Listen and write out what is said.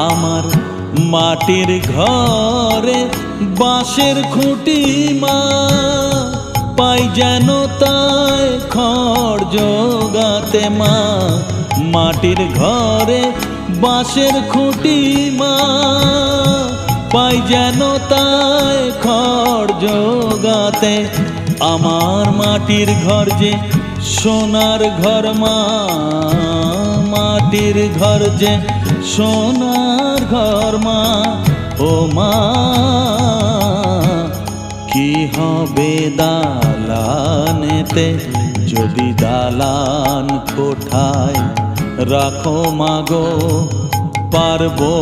আমার মাটির ঘরে বাঁশের খুঁটি মা, পাই যেন তাই খড় জোগাতে মা। মাটির ঘরে বাঁশের খুঁটি মা, পাই যেন তাই খড় জোগাতে। আমার মাটির ঘর যে সোনার ঘর মা, মাটির ঘর যে সোনার ঘর মা। ও মা, কি হবে দালানেতে যদি দালান কোঠায় রাখো মাগো পারবো